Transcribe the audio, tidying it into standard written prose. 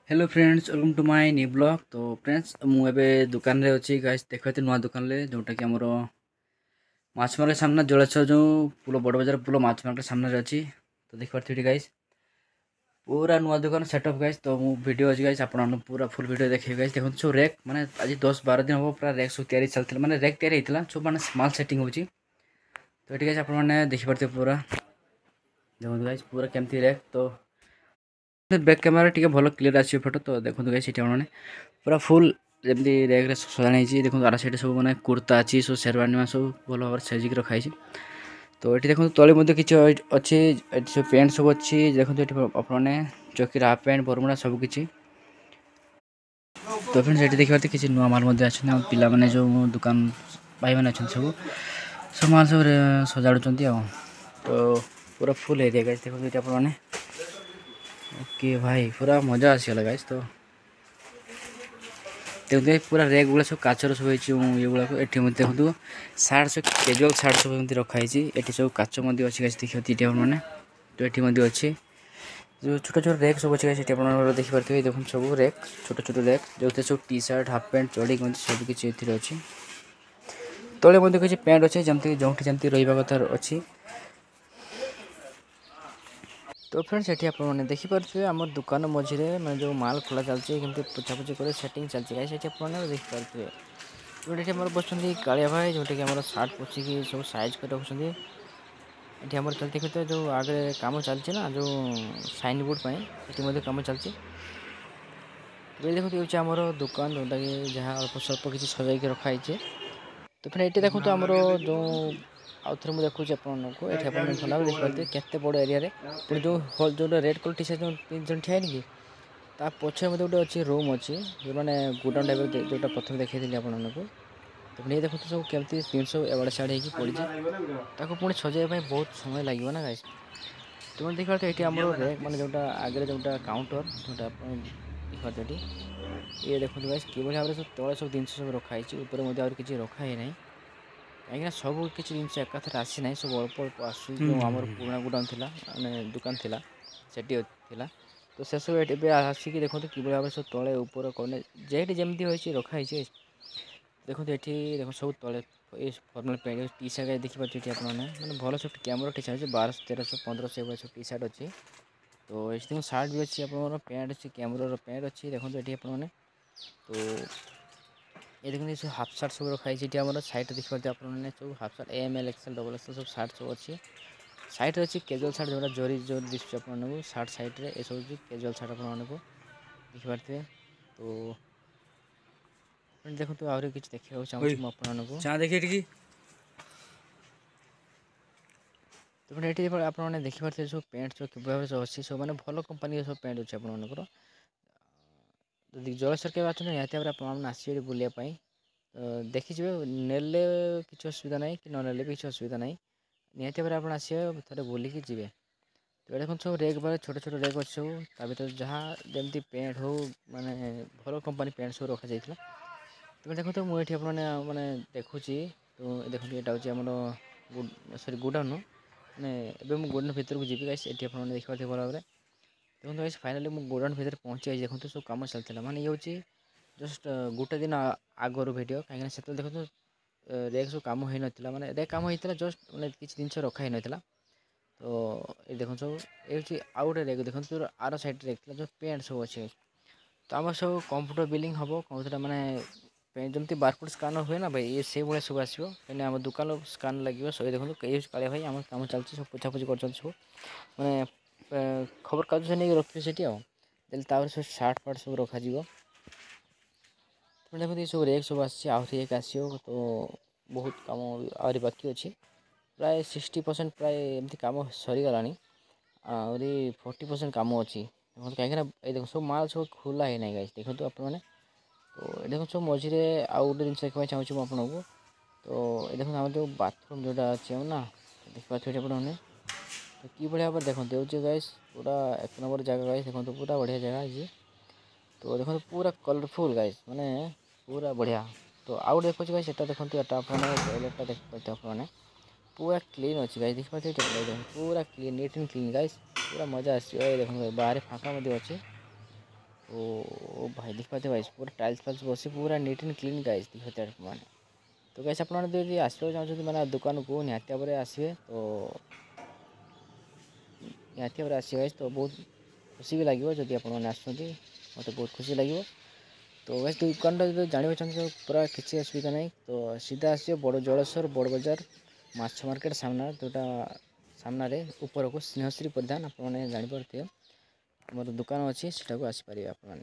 Hello friends, welcome to my new blog. तो friends मुझे दुकान रे अच्छी गाइस देखते नुआ दुकान रे जोटा कि आमर माछ मार्केट सामने जलेश्वर जो पुल बड़ बजार पुल माछ मार्केट सामने अच्छी। तो देखिए गाइस पूरा नुआ दुकान सेटअप गाइस। तो मु वीडियो अच्छी गाइस आपन पूरा फुल वीडियो देखिए गाइस। देखो सब रैक माने आज 10-12 दिन हम पूरा रैक सब तैयारी चलता माने रैक तैयारी होता सब माने स्मॉल सेटिंग होची। तो ये गाइस आपन माने देखि पारते पूरा देखो गाइस पूरा केमती रैक। तो बैक कैमेरा टिके भल क्लियर आसी फोटो। तो देखो गाइस ये माने पूरा फुल जमी रैक सजाई देखो आर साइड सब मैंने कुर्ता अच्छी सब शेरवानी सब भल भाव साजिक रखाई। तो ये देखो तले किसी अच्छी सब पैंट सब अच्छी देखो ये आपने चौकीर हाफ पैंट बरमुड़ा सबकि। तो फ्रेंड्स ये देखिए किसी नुआ माल पिला मैंने जो दुकान भाई मैंने अच्छा सब सब माल सब सजाड़ुंट। तो पूरा फुल एरिया गाइस देखो ये आपने ओके भाई पूरा मजा आसीगला गाइस। तो देखते पूरा रैक गुला सब काचर सब ये गुला ये देखो सार्ट सब कैजुअल सार्ट सब रखाई। ये सब काच अच्छी देखिए मैंने। तो ये अच्छी जो छोट छोट रैक सब अच्छे देखिए देखो सब रैक छोट छोट रैक जो सब टी सार्ट हाफ पैंट चढ़ी सबकि अच्छी। तले किसी पैंट अच्छे जमी जो जमी रहा कथा अच्छी। तो फ्रेंड्स ये आपने देखिपे आम दुकान मझे मैं जो माल खोला चलती कमी पोछापोछि कर सेटिंग चलती है आपने देखिपे। जोटा कि बस कालिया भाई जोटा कि सार्ट पोछिकी सब साइज कर रखुं। ये आम चलती देखते जो आगे कम चलती ना जो साइन बोर्ड पर कम चलती। ये देखो ये आम दुकान जोटा कि जहाँ अल्प स्वल्प किसी सजाई रखाई। तो फिर ये देखो आमर जो आउ थे मुझे देखुची आपको ये भल देखिए केते बड़ एरिया पुणी जो जो रेड कलर टी सार्ट जो ठिया कि पछे मतलब गोटे अच्छी रूम अच्छी जो मैंने गोडाउन टाइप जोटा प्रथम देखी आपको। तो ये देखो सब केमती जिनस एवड़े साड़े हो पड़ी पुणी सजाइबा बहुत समय लगे ना गाइस। तुम देखा ये आम रैक मैंने जोटा आगे जोटा काउंटर जोटा देखते ये देखो गाइस कि भाव में सब तले सब जिन सब रखाई ऊपर किसी रखाई ना कहीं सब किसी जिन एकाथर आसी ना सब अल्प अल्प आस जो आम पुराणा गोडाउन थी मैंने दुकान थी सेठी थी। तो से सब ये आसिक देखो कि भाव में सब तले ऊपर कौन जेटी जमी हो रखाई। देखो ये देखो सब तले फर्माल पैंट टी सार्ट देखिए आपने मैंने भल सब कैमरा टी सार्ट 1200, 1300, 1500 सब टी सार्ट अच्छी। तो ये सार्ट भी अच्छी आप पैंट अच्छी कैमरार पैंट अच्छी देखो ये आपने। तो ये देखते सब हाफ सार्ट सब रखाई आम सैड देखिए आपने सब half shirt M L XL double XL सब सार्ट सब अच्छी। साइड अच्छी कैजुअल सार्ट जो जरी जो दिशा आपको सार्ट साइड्रे ये सब कैजुअल सार्ट आपको देखिपे। तो देखो तो आहरी किसी देखा चाहूँगी मुझे देखिए। तो ये आपने देखिपे सब पैंट सब भाव अच्छी सब मैंने भल कंपानी सब पैंट अच्छे आपंकर जलेश्वर के आते निहती भाव में आसवे बुलायापी। देखिए नेले किसी असुविधा ना कि ननेले भी किसी असुविधा ना निहती भाव में आसवे थे बुलिकी जी। तो देखो सब रेक बारे छोट छोट रेक अच्छे सब भर जहाँ जमी पैंट हो माने भल कंपानी पैंट सब रखा जाता। तो देखो तो मुझे आपने मैंने देखुची। तो देखो यहाँ हूँ सरी गोडाउन मैंने मुझे गोडाउन भर को जी गाइस ये आपने देखिए भल भाव में। देखो गाइस फाइनाली मुझे गोडाउन भर पहुँची जाए देखो सब कम चलता माने ये हूँ जस्ट गोटे दिन आगर भिड कहीं से देखो रेक सब कम हो ना माने रेक कम होता जस्ट मैंने किसी जिन रखा ही ना। तो ये देखो सब ये आउ गोटे रेक देखो जो आर साइड रेक जो पैंट सब अच्छे। तो आम सब कंप्यूटर बिलिंग हम कौन मैंने जमी बारकोड स्कानर हुए ना भाई ये से भाई सब आसो कहीं आम दुकान स्कान लगे सब देखो कई काले भाई आम कम चलती सब पोछापोछि कर सब मैंने खबर कागज से नहीं रखिए से सब सार्ट फार्ट सब रखा। देखो ये सब रेक सब आसरी एक आसो। तो बहुत कम आहरी बाकी अच्छी प्राय 60% प्राय एमती कम सरीगला आहरी 40% कम अच्छी कहीं देखो सब माल सब खोला है ना गाइस देखो आपने। तो देखो सब मझे आउ गोटे जिन देखा चाहूँगी आपको। तो ये देखो आम जो बाथरूम जोटा अच्छे ना देखिए आपने। तो कि भाव में देखते हो गाइस पूरा एक नंबर जगह गाइस देखो पूरा बढ़िया जगह ये। तो देखो पूरा कलरफुल गाइस माने पूरा बढ़िया। तो आउ देखो गाइस सेटा देखो टॉयलेटा देखते आपने पूरा क्लीन अच्छी गाइस देखिए पूरा clean neat and clean guys पूरा मजा देखो बाहर फाँका अच्छे। ओ भाई देखते गाइस पूरा टाइल्स फाइल्स बसी पूरा नीट एंड क्लीन गाइस देखते मैंने। तो गाइस आप आसवाक चाहते मैंने दुकान को निहाती भाव आसवे तो निहाती भाव आसवे गाइस तो बहुत खुशी भी लगे जदि आपने आसुँच मत बहुत खुशी लगे। तो गाइस दुकान जो जानवा चाहते पूरा किसी असुविधा नहीं तो सीधा आस बड़ जलेश्वर बड़ बजार माछ मार्केट सामना जोटा सामने ऊपर को स्नेहश्री प्रधान आपने जापर मोर दुकान अच्छी से आसपारे आपने।